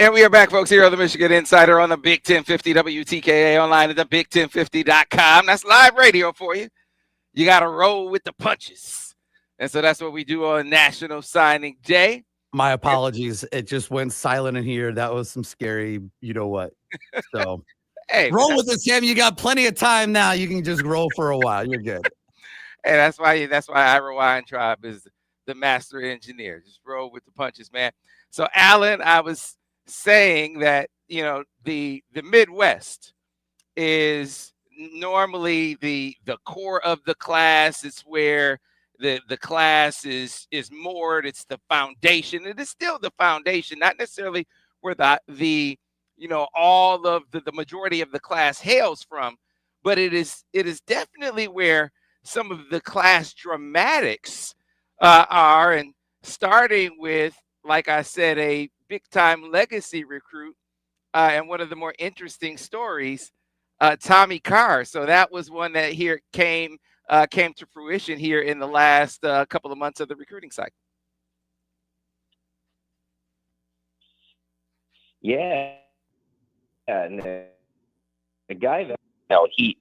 And we are back, folks, here on the Michigan Insider on the Big 1050 WTKA online at the big1050.com. That's live radio for you. You got to roll with the punches. And so that's what we do on National Signing Day. My apologies. It just went silent in here. That was some scary, you know what. So hey, roll with it, Sam. You got plenty of time now. You can just roll for a while. You're good. Hey, that's why Ira Wine Tribe is the master engineer. Just roll with the punches, man. So, Allen, I was saying that, the Midwest is normally the core of the class. It's where the class is moored. It's the foundation. It is still the foundation, not necessarily where the all of the majority of the class hails from, but it is definitely where some of the class dramatics are, and starting with, like I said, a big time legacy recruit, and one of the more interesting stories, Tommy Carr. So that was one that here came to fruition here in the last couple of months of the recruiting cycle. Yeah, and a guy that he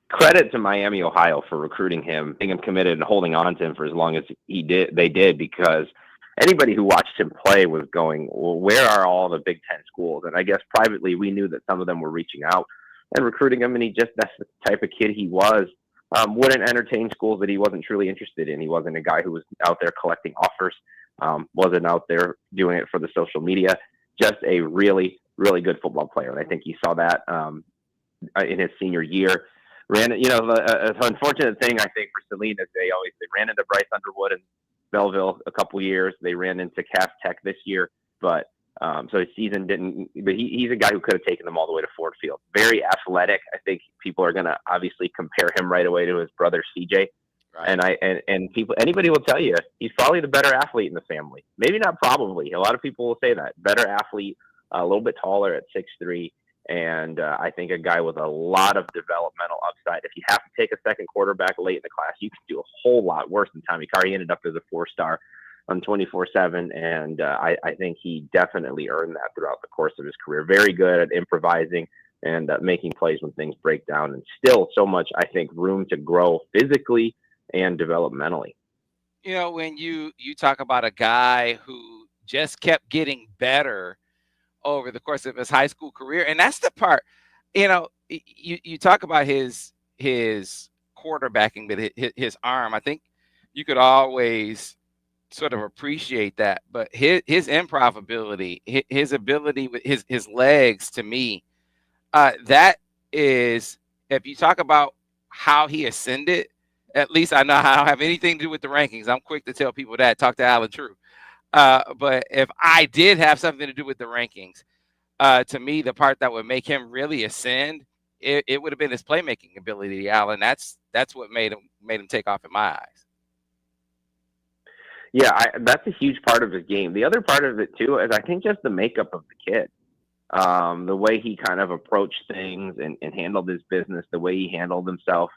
credit to Miami, Ohio for recruiting him, being him committed and holding on to him for as long as they did, because anybody who watched him play was going, well, where are all the Big Ten schools? And I guess privately we knew that some of them were reaching out and recruiting him, and that's the type of kid he was. Wouldn't entertain schools that he wasn't truly interested in. He wasn't a guy who was out there collecting offers, wasn't out there doing it for the social media. Just a really, really good football player. And I think you saw that in his senior year. Ran, the unfortunate thing I think for Saline is they ran into Bryce Underwood in Belleville a couple years. They ran into Cass Tech this year, but so his season didn't. But he's a guy who could have taken them all the way to Ford Field. Very athletic. I think people are going to obviously compare him right away to his brother CJ. Right. And anybody will tell you he's probably the better athlete in the family. Maybe not probably. A lot of people will say that. Better athlete, a little bit taller at 6'3". And I think a guy with a lot of developmental upside. If you have to take a second quarterback late in the class, you can do a whole lot worse than Tommy Carr. He ended up as a 4-star on 247, and I think he definitely earned that throughout the course of his career. Very good at improvising and making plays when things break down, and still so much, I think, room to grow physically and developmentally. When you talk about a guy who just kept getting better over the course of his high school career, and that's the part, you talk about his quarterbacking, but his arm, I think you could always sort of appreciate that, but his improv ability, his ability with his legs, to me, that is, if you talk about how he ascended, at least I know I don't have anything to do with the rankings. I'm quick to tell people that. Talk to Allen Trieu. But if I did have something to do with the rankings, to me, the part that would make him really ascend, it would have been his playmaking ability, Allen. That's what made him take off in my eyes. Yeah, that's a huge part of his game. The other part of it too is I think just the makeup of the kid, the way he kind of approached things and handled his business, the way he handled himself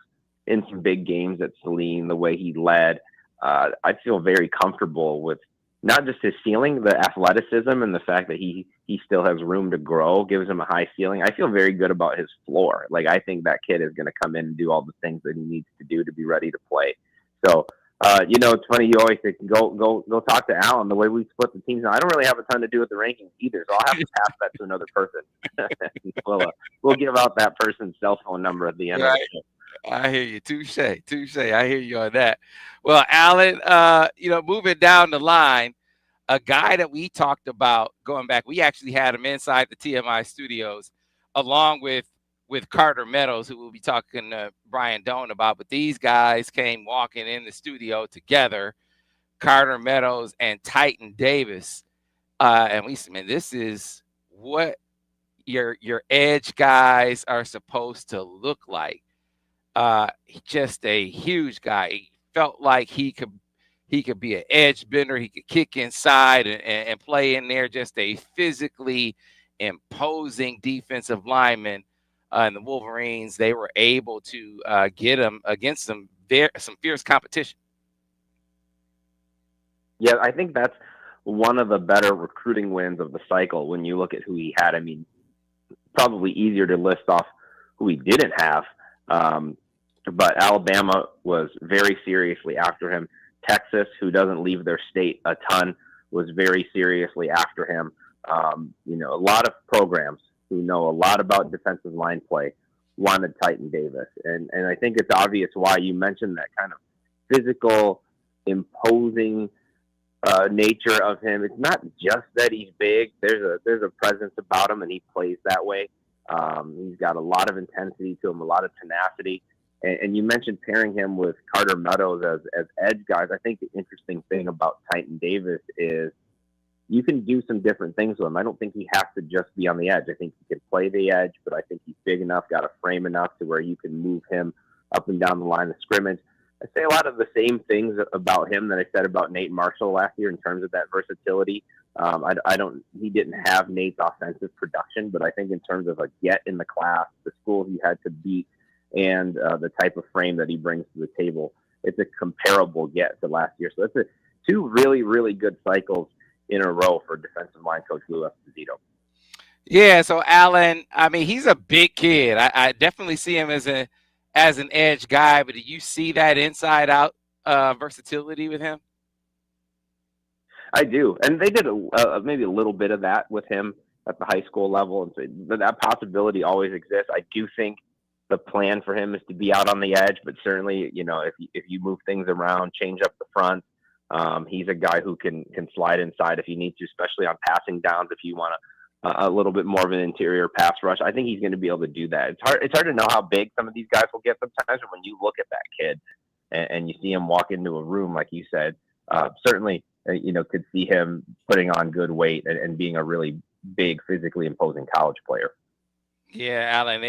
in some big games at Saline, the way he led. I feel very comfortable with not just his ceiling, the athleticism, and the fact that he still has room to grow gives him a high ceiling. I feel very good about his floor. Like, I think that kid is going to come in and do all the things that he needs to do to be ready to play. So, it's funny. You always say, go talk to Allen. The way we split the teams now, I don't really have a ton to do with the rankings either, so I'll have to pass that to another person. We'll give out that person's cell phone number at the end of the show. I hear you. Touche. I hear you on that. Well, Allen, moving down the line, a guy that we talked about going back, we actually had him inside the TMI studios along with Carter Meadows, who we'll be talking to Brian Doan about. But these guys came walking in the studio together, Carter Meadows and Titan Davis. And we said, man, this is what your edge guys are supposed to look like. Just a huge guy. He felt like he could be an edge bender. He could kick inside and play in there. Just a physically imposing defensive lineman. And the Wolverines, they were able to get him against some fierce competition. Yeah, I think that's one of the better recruiting wins of the cycle when you look at who he had. I mean, probably easier to list off who he didn't have. But Alabama was very seriously after him. Texas, who doesn't leave their state a ton, was very seriously after him. You know, a lot of programs who know a lot about defensive line play wanted Titan Davis. And I think it's obvious why you mentioned that kind of physical, imposing nature of him. It's not just that he's big. There's a presence about him, and he plays that way. He's got a lot of intensity to him, a lot of tenacity. And you mentioned pairing him with Carter Meadows as edge guys. I think the interesting thing about Titan Davis is you can do some different things with him. I don't think he has to just be on the edge. I think he can play the edge, but I think he's big enough, got a frame enough to where you can move him up and down the line of scrimmage. I say a lot of the same things about him that I said about Nate Marshall last year in terms of that versatility. He didn't have Nate's offensive production, but I think in terms of a get in the class, the school he had to beat, and the type of frame that he brings to the table, it's a comparable get to last year. So it's two really, really good cycles in a row for defensive line coach Lou Esposito. Yeah, so Allen, I mean, he's a big kid. I definitely see him as an edge guy, but do you see that inside out versatility with him? I do, and they did maybe a little bit of that with him at the high school level, and so that possibility always exists. I do think the plan for him is to be out on the edge, but certainly, you know, if you move things around, change up the front, he's a guy who can slide inside if you need to, especially on passing downs. If you want a little bit more of an interior pass rush, I think he's going to be able to do that. It's hard to know how big some of these guys will get sometimes. But when you look at that kid and you see him walk into a room, like you said, certainly, you know, could see him putting on good weight and being a really big, physically imposing college player. Yeah, Allen,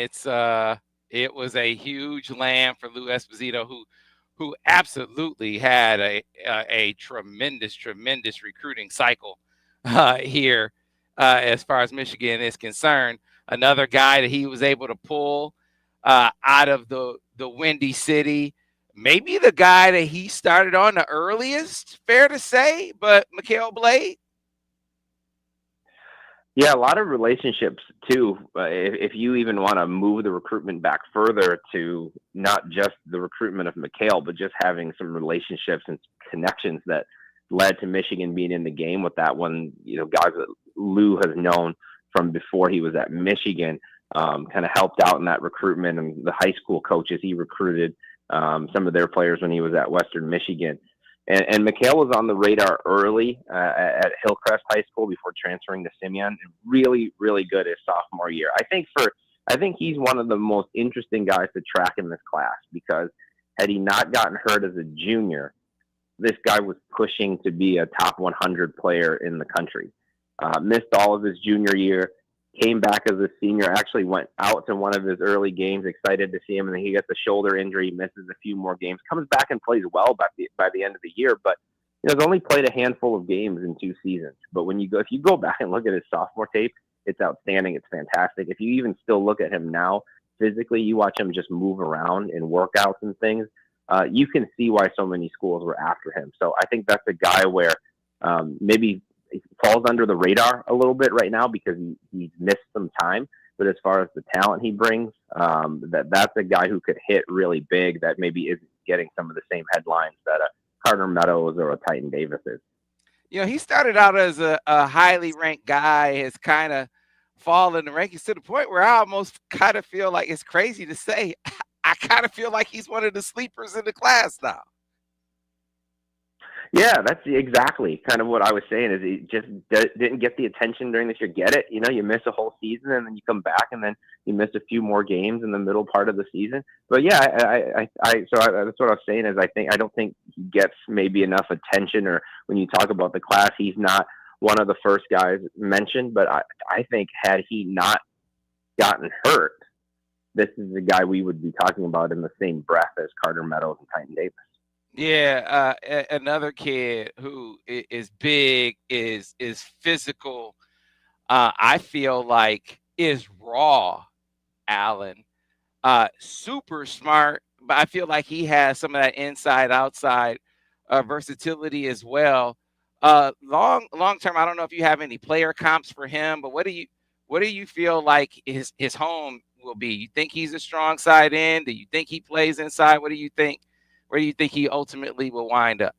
it was a huge land for Lou Esposito, who absolutely had a tremendous recruiting cycle here as far as Michigan is concerned. Another guy that he was able to pull out of the Windy City, maybe the guy that he started on the earliest, fair to say, but McHale Blade. Yeah, a lot of relationships too. If you even want to move the recruitment back further to not just the recruitment of McHale, but just having some relationships and connections that led to Michigan being in the game with that one. You know, guys that Lou has known from before he was at Michigan, kind of helped out in that recruitment, and the high school coaches he recruited, some of their players when he was at Western Michigan. And McHale was on the radar early at Hillcrest High School before transferring to Simeon, and really, really good his sophomore year. I think he's one of the most interesting guys to track in this class, because had he not gotten hurt as a junior, this guy was pushing to be a top 100 player in the country. Missed all of his junior year, came back as a senior, actually went out to one of his early games, excited to see him, and then he gets a shoulder injury, misses a few more games, comes back and plays well by the end of the year, but you know, he's only played a handful of games in 2 seasons. But if you go back and look at his sophomore tape, it's outstanding, it's fantastic. If you even still look at him now, physically, you watch him just move around in workouts and things, you can see why so many schools were after him. So I think that's a guy where maybe he falls under the radar a little bit right now because he's missed some time. But as far as the talent he brings, that's a guy who could hit really big that maybe isn't getting some of the same headlines that a Carter Meadows or a Titan Davis is. You know, he started out as a highly ranked guy, has kind of fallen in the rankings to the point where I almost kind of feel like, it's crazy to say, I kind of feel like he's one of the sleepers in the class now. Yeah, that's exactly kind of what I was saying, is he just didn't get the attention during this year. Get it? You know, you miss a whole season and then you come back and then you miss a few more games in the middle part of the season. But yeah, that's what I was saying, is I don't think he gets maybe enough attention, or when you talk about the class, he's not one of the first guys mentioned. But I think had he not gotten hurt, this is the guy we would be talking about in the same breath as Carter Meadows and Titan Davis. Yeah, another kid who is big, is physical. I feel like is raw, Allen. Super smart, but I feel like he has some of that inside-outside versatility as well. Long term, I don't know if you have any player comps for him, but what do you feel like his home will be? You think he's a strong side end? Do you think he plays inside? What do you think? Where do you think he ultimately will wind up?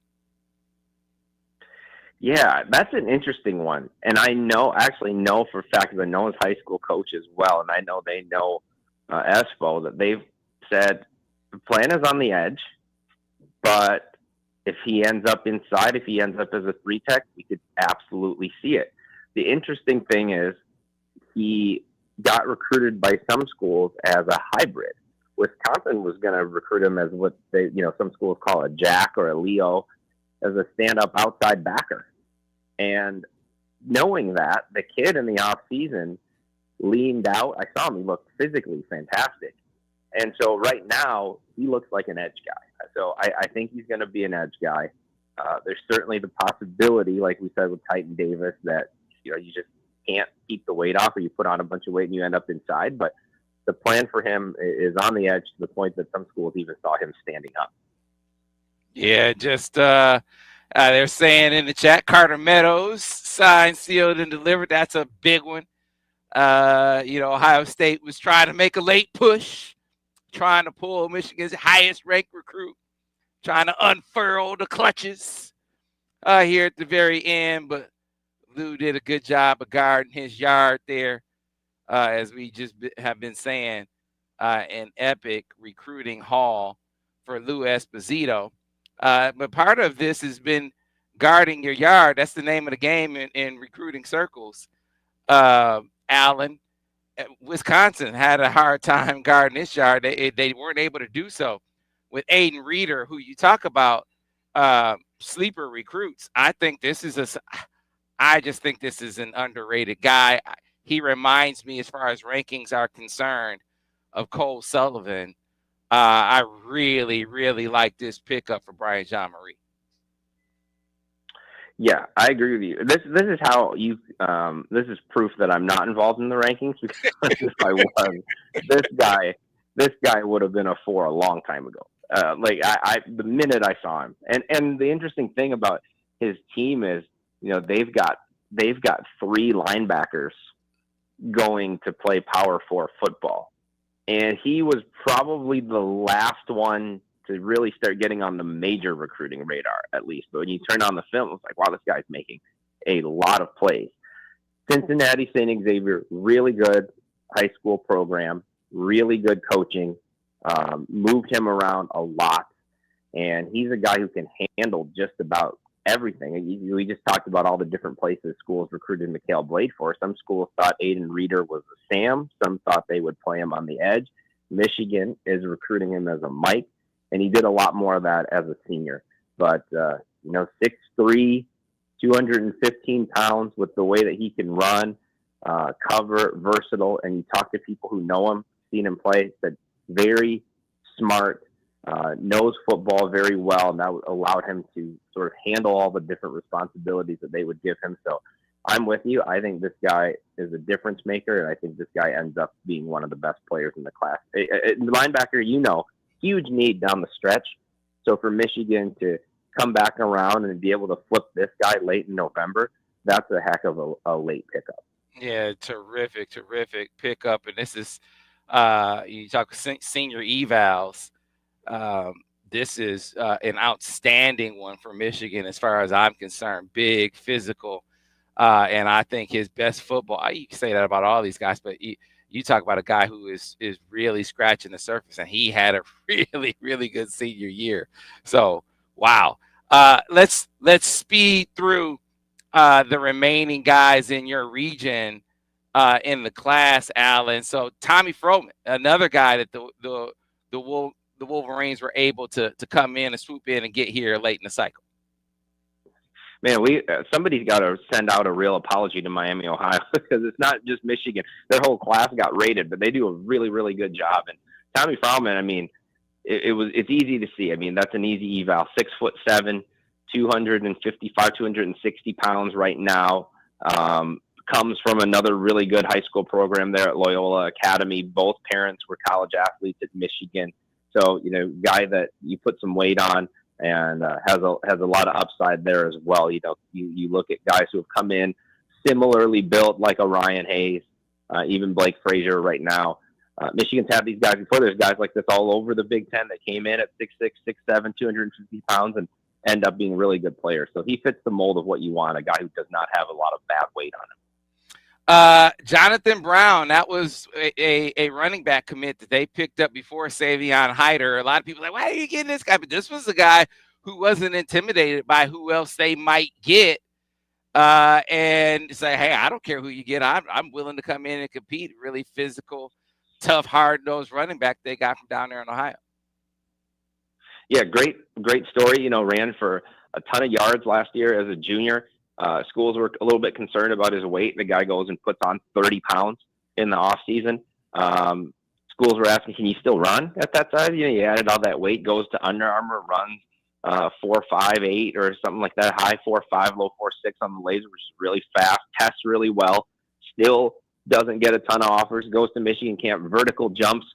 Yeah, that's an interesting one. And I actually know for a fact, because I know his high school coach as well, and I know they know Espo, that they've said the plan is on the edge, but if he ends up inside, if he ends up as a 3-tech, we could absolutely see it. The interesting thing is he got recruited by some schools as a hybrid. Wisconsin was going to recruit him as what they, some schools call a jack or a Leo, as a stand-up outside backer. And knowing that, the kid in the off-season leaned out. I saw him. He looked physically fantastic. And so right now, he looks like an edge guy. So I think he's going to be an edge guy. There's certainly the possibility, like we said with Titan Davis, that you just can't keep the weight off, or you put on a bunch of weight and you end up inside. But the plan for him is on the edge, to the point that some schools even saw him standing up. Yeah, just they're saying in the chat, Carter Meadows signed, sealed, and delivered. That's a big one. Ohio State was trying to make a late push, trying to pull Michigan's highest ranked recruit, trying to unfurl the clutches here at the very end. But Lou did a good job of guarding his yard there, as we just have been saying, an epic recruiting haul for Lou Esposito. But part of this has been guarding your yard. That's the name of the game in recruiting circles. Allen, Wisconsin had a hard time guarding this yard. They weren't able to do so with Aden Reader, who you talk about sleeper recruits. I just think this is an underrated guy. He reminds me, as far as rankings are concerned, of Cole Sullivan. I really, really like this pickup for Brian Jean-Marie. Yeah, I agree with you. This is how you. This is proof that I'm not involved in the rankings, because if I was, this guy would have been a 4 a long time ago. The minute I saw him, and the interesting thing about his team is, they've got 3 linebackers going to play Power 4 football. And he was probably the last one to really start getting on the major recruiting radar, at least. But when you turn on the film, it's like, wow, this guy's making a lot of plays. Cincinnati St. Xavier, really good high school program, really good coaching, moved him around a lot. And he's a guy who can handle just about everything. We just talked about all the different places schools recruited McHale Blade for. Some schools thought Aden Reader was a Sam. Some thought they would play him on the edge. Michigan is recruiting him as a Mike, and he did a lot more of that as a senior. But, 6'3", 215 pounds, with the way that he can run, cover, versatile, and you talk to people who know him, seen him play, that very smart, knows football very well, and that allowed him to sort of handle all the different responsibilities that they would give him. So I'm with you. I think this guy is a difference maker, and I think this guy ends up being one of the best players in the class. Linebacker, huge need down the stretch. So for Michigan to come back around and be able to flip this guy late in November, that's a heck of a late pickup. Yeah, terrific pickup. And this is, you talk senior evals. This is an outstanding one for Michigan as far as I'm concerned. Big, physical, and I think his best football. You can say that about all these guys, but you talk about a guy who is really scratching the surface, and he had a really, really good senior year. So, wow. Let's speed through the remaining guys in your region in the class, Allen. So Tommy Fraumann, another guy that the Wolverines were able to come in and swoop in and get here late in the cycle. Man, somebody's got to send out a real apology to Miami, Ohio, because it's not just Michigan. Their whole class got rated, but they do a really, really good job. And Tommy Fraumann, it's easy to see. That's an easy eval. 6'7", 255, 260 pounds right now. Comes from another really good high school program there at Loyola Academy. Both parents were college athletes at Michigan. So, guy that you put some weight on, and has a lot of upside there as well. You know, you look at guys who have come in similarly built, like a Ryan Hayes, even Blake Frazier right now. Michigan's had these guys before. There's guys like this all over the Big Ten that came in at 6'6", 6'7", 250 pounds and end up being really good players. So he fits the mold of what you want, a guy who does not have a lot of bad weight on him. Jonathan Brown, that was a running back commit that they picked up before Savion Hyder. A lot of people are like, why are you getting this guy? But this was a guy who wasn't intimidated by who else they might get. And say, hey, I don't care who you get. I'm willing to come in and compete. Really physical, tough, hard-nosed running back they got from down there in Ohio. Yeah, great story. You know, ran for a ton of yards last year as a junior. Schools were a little bit concerned about his weight. The guy goes and puts on 30 pounds in the off season. Schools were asking, can you still run at that size? You know, he added all that weight, goes to Under Armour, runs 4.58 or something like that, high 4.5, low 4.6 on the laser, which is really fast, tests really well, still doesn't get a ton of offers, goes to Michigan camp, vertical jumps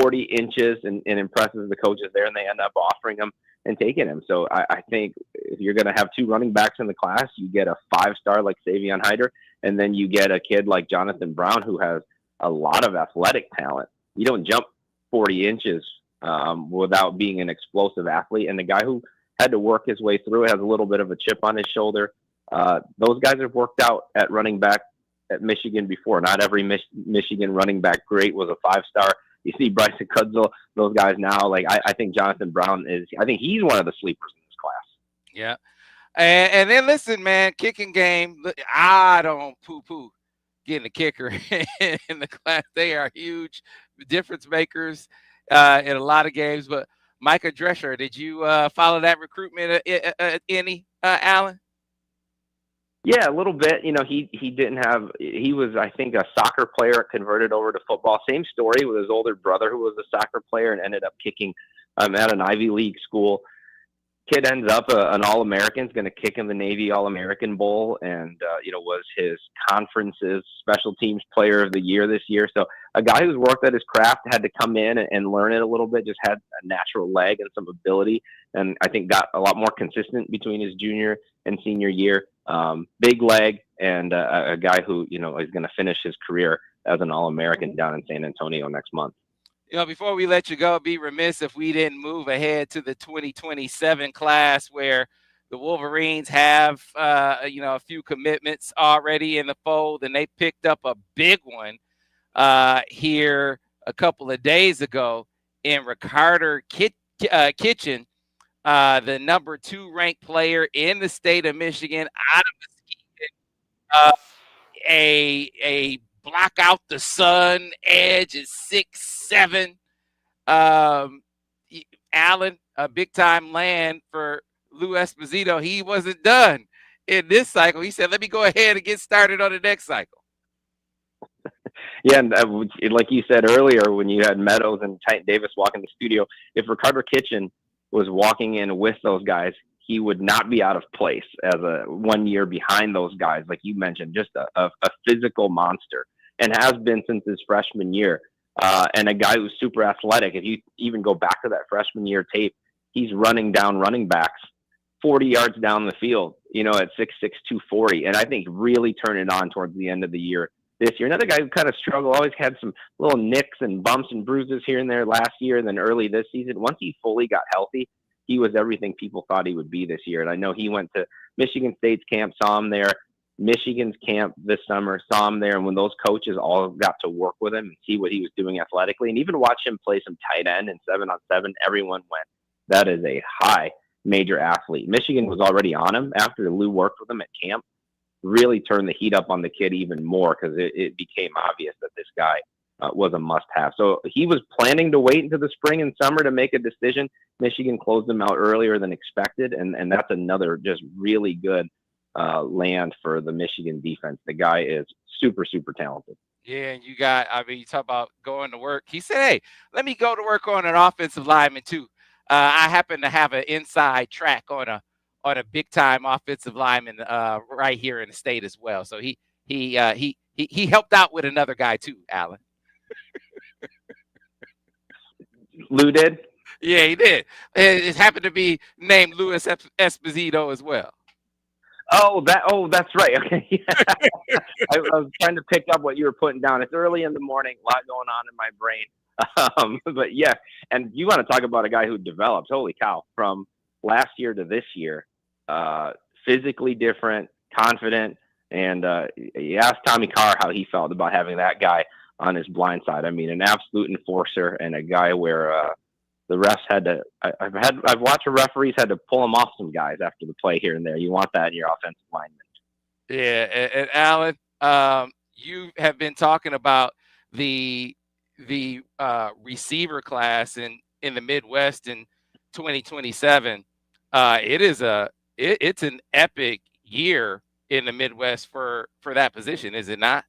40 inches and impresses the coaches there, and they end up offering him and taking him. So I think if you're going to have two running backs in the class, you get a 5-star like Savion Hyder, and then you get a kid like Jonathan Brown who has a lot of athletic talent. You don't jump 40 inches without being an explosive athlete. And the guy who had to work his way through it has a little bit of a chip on his shoulder. Those guys have worked out at running back at Michigan before. Not every Michigan running back great was a 5-star. You see Bryson Kudzil, those guys now. Like I think Jonathan Brown I think he's one of the sleepers in this class. Yeah. And then listen, man, kicking game, I don't poo-poo getting a kicker in the class. They are huge difference makers in a lot of games. But Micah Drescher, did you follow that recruitment any, Allen? Yeah, a little bit. You know, he was, I think, a soccer player converted over to football. Same story with his older brother who was a soccer player and ended up kicking at an Ivy League school. Kid ends up an All-American, is going to kick in the Navy All-American Bowl, and was his conference's special teams player of the year this year. So a guy who's worked at his craft, had to come in and learn it a little bit, just had a natural leg and some ability, and I think got a lot more consistent between his junior and senior year. Big leg, and a guy who is going to finish his career as an All-American down in San Antonio next month. Before we let you go, be remiss if we didn't move ahead to the 2027 class where the Wolverines have, a few commitments already in the fold, and they picked up a big one here a couple of days ago in Ricarder Kitchen, the number 2 ranked player in the state of Michigan, out of Muskegon, a block out the sun edge is 6'7". Allen, a big time land for Lou Esposito. He wasn't done in this cycle. He said, let me go ahead and get started on the next cycle. Yeah, and like you said earlier, when you had Meadows and Titan Davis walk in the studio, if Ricarder Kitchen was walking in with those guys, he would not be out of place as a 1 year behind those guys. Like you mentioned, just a physical monster, and has been since his freshman year. And a guy who's super athletic. If you even go back to that freshman year tape, he's running down running backs 40 yards down the field, at 6'6", 240. And I think really turned it on towards the end of the year this year. Another guy who kind of struggled, always had some little nicks and bumps and bruises here and there last year and then early this season. Once he fully got healthy, he was everything people thought he would be this year. And I know he went to Michigan State's camp, saw him there. Michigan's camp this summer, saw him there. And when those coaches all got to work with him and see what he was doing athletically, and even watch him play some tight end and 7-on-7, everyone went, that is a high major athlete. Michigan was already on him after Lou worked with him at camp, really turned the heat up on the kid even more because it became obvious that this guy was a must-have. So he was planning to wait until the spring and summer to make a decision. Michigan closed him out earlier than expected, and that's another just really good land for the Michigan defense. The guy is super, super talented. Yeah, and you talk about going to work. He said, hey, let me go to work on an offensive lineman too. I happen to have an inside track on a big time offensive lineman right here in the state as well. So he helped out with another guy too, Allen. Lou did? Yeah, he did. It happened to be named Louis Esposito as well. Oh, that's right. Okay. Yeah. I was trying to pick up what you were putting down. It's early in the morning, a lot going on in my brain. But yeah, and you want to talk about a guy who develops, holy cow, from last year to this year, physically different, confident. And you asked Tommy Carr how he felt about having that guy on his blind side. I mean, an absolute enforcer and a guy where the refs had to. I've watched the referees had to pull him off some guys after the play here and there. You want that in your offensive lineman. Yeah, and Allen, you have been talking about the receiver class in the Midwest in 2027. It's an epic year in the Midwest for that position, is it not?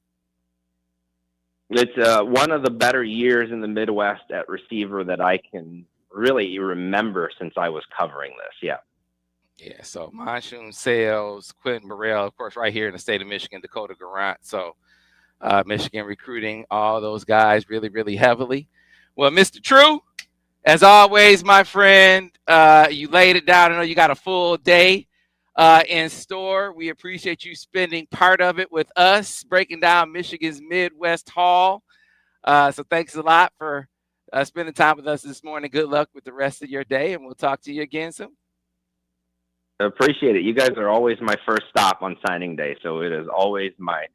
It's one of the better years in the Midwest at receiver that I can really remember since I was covering this. Yeah. Yeah, so Monsoon Sales, Quentin Burrell, of course, right here in the state of Michigan, Dakota Garant. So Michigan recruiting all those guys really, really heavily. Well, Mr. Trieu, as always, my friend, you laid it down. I know you got a full day in store. We appreciate you spending part of it with us, breaking down Michigan's Midwest Haul. So thanks a lot for spending time with us this morning. Good luck with the rest of your day, and we'll talk to you again soon. Appreciate it. You guys are always my first stop on signing day, so it is always my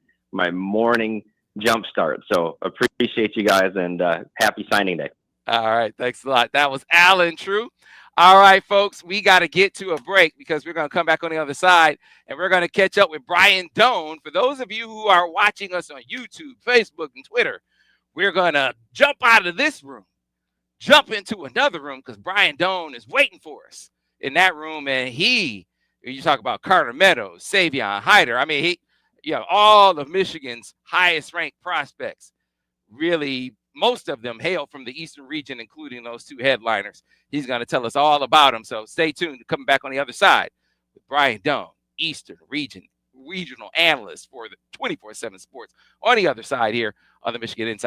morning jump start. So appreciate you guys, and happy signing day. All right, thanks a lot. That was Allen Trieu. All right, folks, we got to get to a break because we're going to come back on the other side, and we're going to catch up with Brian Doan. For those of you who are watching us on YouTube, Facebook, and Twitter, we're going to jump out of this room, jump into another room, because Brian Doan is waiting for us in that room. And you talk about Carter Meadows, Savion Hyder. I mean, all of Michigan's highest ranked prospects, really, most of them hail from the Eastern region, including those two headliners. He's going to tell us all about them. So stay tuned. Coming back on the other side with Brian Doan, Eastern regional analyst for the 247 Sports, on the other side here on the Michigan Inside.